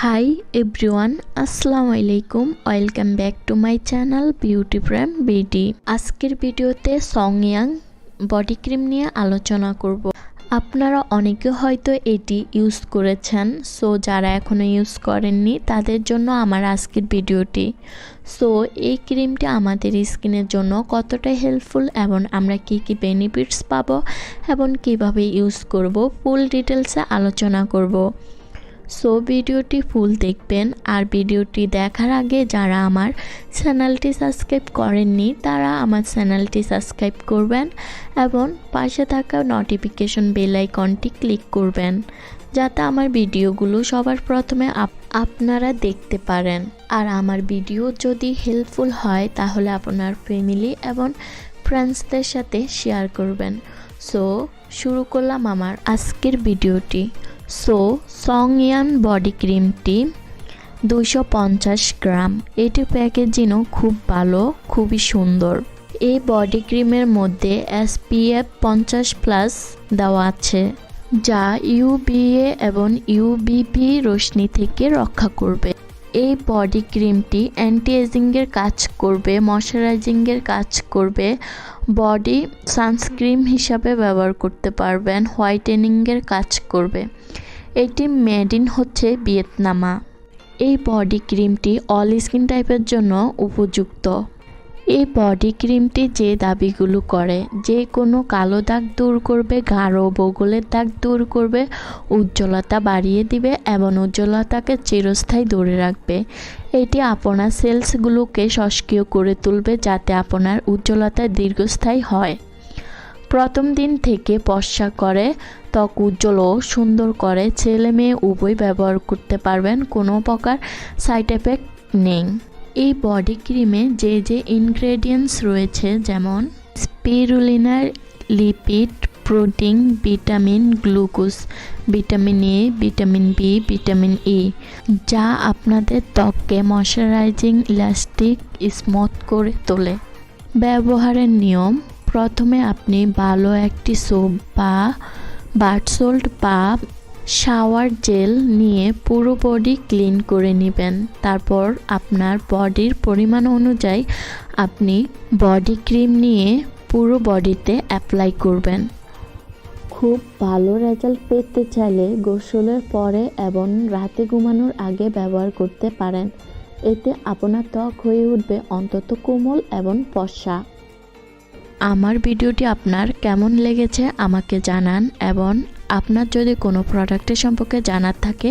Hi everyone, Assalamu alaikum. Welcome back to my channel Beauty Frame BD. আজকের ভিডিওতে সংয়াং body cream নিয়ে আলোচনা করব। আপনারা অনেকে হয়তো এটি ইউজ করেছেন, সো যারা এখনো ইউজ করেননি তাদের জন্য আমার আজকের ভিডিওটি। সো এই ক্রিমটি আমাদের স্কিনের জন্য কতটা হেল্পফুল এবং আমরা কি কি বেনিফিটস পাবো এবং কিভাবে ইউজ করব ফুল ডিটেলসে আলোচনা করব। সো ভিডিওটি ফুল দেখবেন, আর ভিডিওটি দেখার আগে যারা আমার চ্যানেলটি সাবস্ক্রাইব করেননি তারা আমার চ্যানেলটি সাবস্ক্রাইব করবেন এবং পাশে থাকা নোটিফিকেশন বেল আইকনটি ক্লিক করবেন যাতে আমার ভিডিওগুলো সবার প্রথমে আপনারা দেখতে পারেন। আর আমার ভিডিও যদি হেল্পফুল হয় তাহলে আপনার ফ্যামিলি এবং ফ্রেন্ডসদের সাথে শেয়ার করবেন। সো শুরু করলাম আমার আজকের ভিডিওটি। সো সংয়াং বডি ক্রিমটি 250 গ্রাম। এটির প্যাকেজিংও খুব ভালো, খুবই সুন্দর। এই বডি ক্রিমের মধ্যে SPF 50+ দেওয়া আছে, যা UVA এবং UVB রশ্মি থেকে রক্ষা করবে। এই বডি ক্রিমটি অ্যান্টি এজিংয়ের কাজ করবে, ময়শ্চারাইজিংয়ের কাজ করবে, বডি সানস্ক্রিন হিসাবে ব্যবহার করতে পারবেন, হোয়াইটেনিংয়ের কাজ করবে। এটি মেড ইন হচ্ছে ভিয়েতনামা। এই বডি ক্রিমটি অল স্কিন টাইপের জন্য উপযুক্ত। এই বডি ক্রিমটি যে দাবিগুলো করে, যে কোনো কালো দাগ দূর করবে, গাঢ় বগলের দাগ দূর করবে, উজ্জ্বলতা বাড়িয়ে দিবে এবং উজ্জ্বলতাকে চিরস্থায়ী ধরে রাখবে। এটি আপনার সেলসগুলোকে সক্রিয় করে তুলবে যাতে আপনার উজ্জ্বলতা দীর্ঘস্থায়ী হয়। প্রথম দিন থেকে ফর্সা করে, ত্বক উজ্জ্বল ও সুন্দর করে, ছেলে মেয়ে উভয় ব্যবহার করতে পারবেন, কোনো প্রকার সাইড এফেক্ট নেই। এই বডি ক্রিমে যে যে ইনগ্রেডিয়েন্টস রয়েছে যেমন spirulina, lipid, protein, vitamin, glucose, vitamin A, vitamin B, vitamin E, যা আপনাদের ত্বককে ময়শ্চারাইজিং, ইলাস্টিক, স্মুথ করে তোলে। ব্যবহারের নিয়ম: প্রথমে আপনি ভালো একটি সোপ বা বাথ সল্ট বা শাওয়ার জেল নিয়ে পুরো বডি ক্লিন করে নেবেন। তারপর আপনার বডির পরিমাণ অনুযায়ী আপনি বডি ক্রিম নিয়ে পুরো বডিতে অ্যাপ্লাই করবেন। খুব ভালো রেজাল্ট পেতে চাইলে গোসলের পরে এবং রাতে ঘুমানোর আগে ব্যবহার করতে পারেন। এতে আপনার ত্বক হয়ে উঠবে অন্তত কোমল এবং ফর্সা। আমার ভিডিওটি আপনার কেমন লেগেছে আমাকে জানান, এবং আপনার যদি কোনো প্রোডাক্টের সম্পর্কে জানার থাকে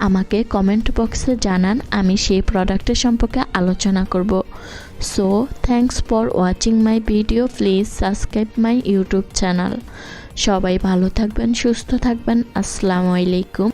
আমাকে কমেন্ট বক্সে জানান, আমি সেই প্রোডাক্টের সম্পর্কে আলোচনা করব। So thanks for watching my video. Please subscribe my YouTube channel. সবাই ভালো থাকবেন, সুস্থ থাকবেন। আসসালামু আলাইকুম।